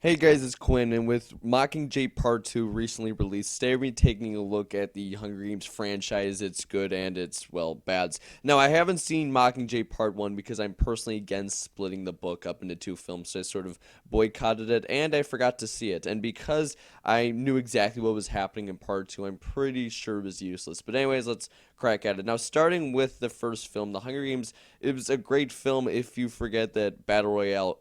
Hey guys, it's Quinn, and with Mockingjay Part 2 recently released, today we're taking a look at the Hunger Games franchise, its good and its, well, bads. Now, I haven't seen Mockingjay Part 1 because I'm personally against splitting the book up into two films, so I sort of boycotted it, and I forgot to see it. And because I knew exactly what was happening in Part 2, I'm pretty sure it was useless. But anyways, let's crack at it. Now, starting with the first film, The Hunger Games, it was a great film if you forget that Battle Royale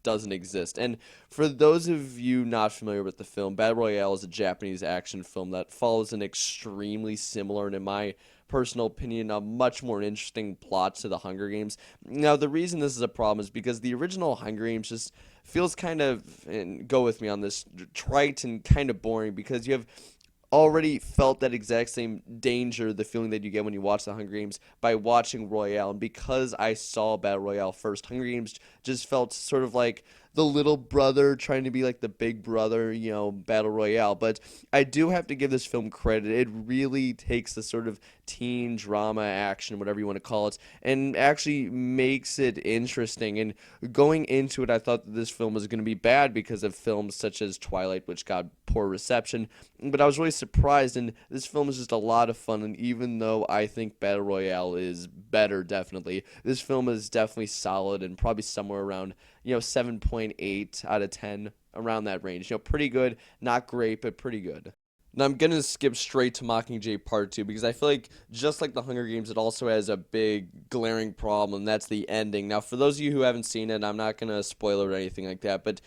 doesn't exist. And for those of you not familiar with the film, Battle Royale is a Japanese action film that follows an extremely similar and, in my personal opinion, a much more interesting plot to the Hunger Games. Now, the reason this is a problem is because the original Hunger Games just feels kind of, and go with me on this, trite and kind of boring because you have already felt that exact same danger, the feeling that you get when you watch the Hunger Games by watching Royale. And because I saw Battle Royale first, Hunger Games just felt sort of like the little brother trying to be like the big brother, Battle Royale. But I do have to give this film credit. It really takes the sort of teen drama action, whatever you want to call it, and actually makes it interesting. And going into it, I thought that this film was going to be bad because of films such as Twilight, which got poor reception. But I was really surprised, and this film is just a lot of fun. And even though I think Battle Royale is better, definitely, this film is definitely solid and probably somewhere around 7.8 out of 10, around that range. Pretty good, not great, but pretty good. Now I'm gonna skip straight to Mockingjay Part 2 because I feel like just like the Hunger Games, it also has a big glaring problem, and that's the ending. Now, for those of you who haven't seen it, I'm not gonna spoil it or anything like that, but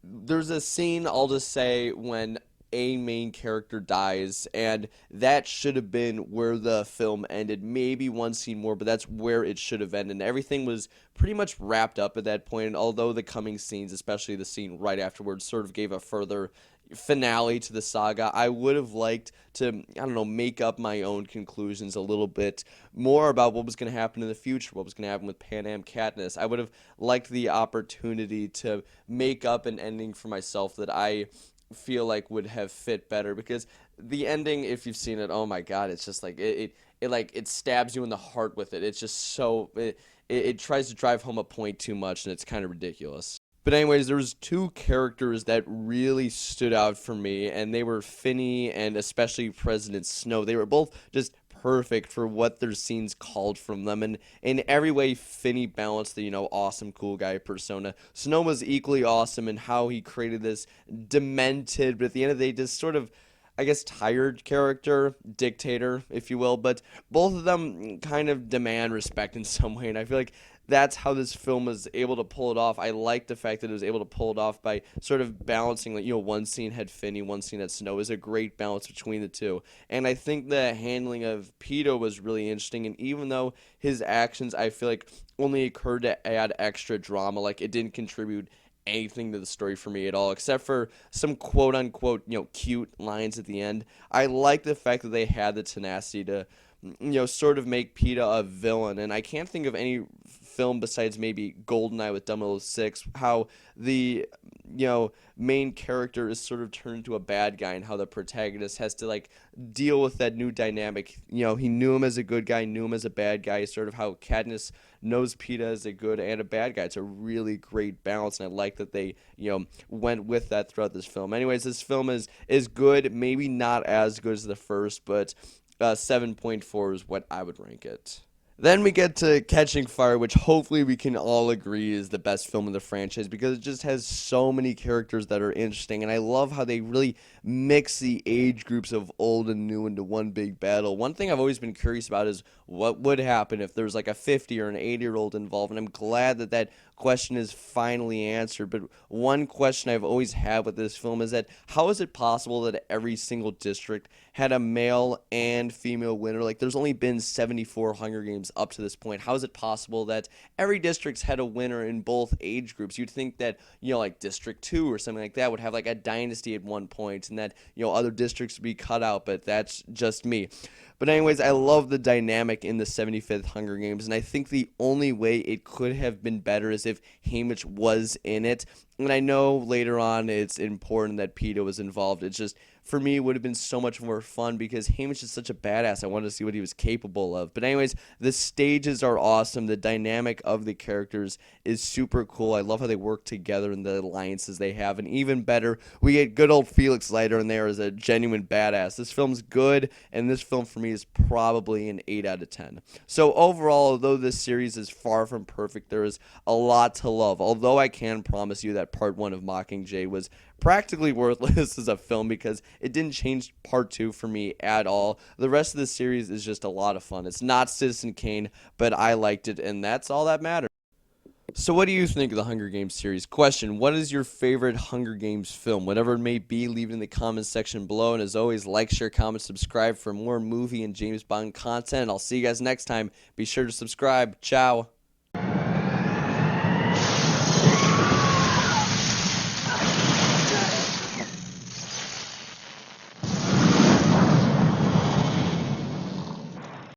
there's a scene, I'll just say, when a main character dies, and that should have been where the film ended. Maybe one scene more, but that's where it should have ended. And everything was pretty much wrapped up at that point. And although the coming scenes, especially the scene right afterwards, sort of gave a further finale to the saga, I would have liked to, I don't know, make up my own conclusions a little bit more about what was going to happen in the future, what was going to happen with Pan Katniss. I would have liked the opportunity to make up an ending for myself that I feel like would have fit better, because the ending, if you've seen it, oh my god, it's just like it stabs you in the heart with it. It's just so it tries to drive home a point too much, and it's kind of ridiculous. But anyways, there was two characters that really stood out for me, and they were Finney and especially President Snow. They were both just perfect for what their scenes called from them, and in every way, Finney balanced the awesome cool guy persona. Snow was equally awesome in how he created this demented, but at the end of the day, just sort of, I guess, tired character, dictator, if you will. But both of them kind of demand respect in some way, and I feel like that's how this film was able to pull it off. I like the fact that it was able to pull it off by sort of balancing, like, one scene had Finney, one scene had Snow. It was a great balance between the two. And I think the handling of Peter was really interesting. And even though his actions, I feel like, only occurred to add extra drama, like, it didn't contribute anything to the story for me at all, except for some quote unquote, cute lines at the end. I like the fact that they had the tenacity to sort of make PETA a villain. And I can't think of any film besides maybe GoldenEye with 006, how the, main character is sort of turned into a bad guy, and how the protagonist has to, like, deal with that new dynamic. He knew him as a good guy, knew him as a bad guy, sort of how Katniss knows PETA as a good and a bad guy. It's a really great balance, and I like that they, went with that throughout this film. Anyways, this film is good, maybe not as good as the first, but 7.4 is what I would rank it. Then we get to Catching Fire, which hopefully we can all agree is the best film in the franchise because it just has so many characters that are interesting, and I love how they really mix the age groups of old and new into one big battle. One thing I've always been curious about is what would happen if there's like a 50 or an 80-year-old involved, and I'm glad that that question is finally answered. But one question I've always had with this film is that how is it possible that every single district had a male and female winner? Like, there's only been 74 Hunger Games up to this point. How is it possible that every district's had a winner in both age groups? You'd think that, like District 2 or something like that would have like a dynasty at one point, and that, other districts would be cut out, but that's just me. But anyways, I love the dynamic in the 75th Hunger Games, and I think the only way it could have been better is if Haymitch was in it. And I know later on it's important that PETA was involved. It's just, for me would have been so much more fun because Hamish is such a badass. I wanted to see what he was capable of. But anyways, the stages are awesome. The dynamic of the characters is super cool. I love how they work together and the alliances they have. And even better, we get good old Felix Leiter in there as a genuine badass. This film's good, and this film for me is probably an 8 out of 10. So overall, although this series is far from perfect, there is a lot to love. Although I can promise you that part 1 of Mockingjay was practically worthless as a film because it didn't change part 2 for me at all. The rest of the series is just a lot of fun. It's not Citizen Kane, but I liked it, and that's all that matters. So what do you think of the Hunger Games series? Question, what is your favorite Hunger Games film? Whatever it may be, leave it in the comments section below. And as always, like, share, comment, subscribe for more movie and James Bond content. I'll see you guys next time. Be sure to subscribe. Ciao.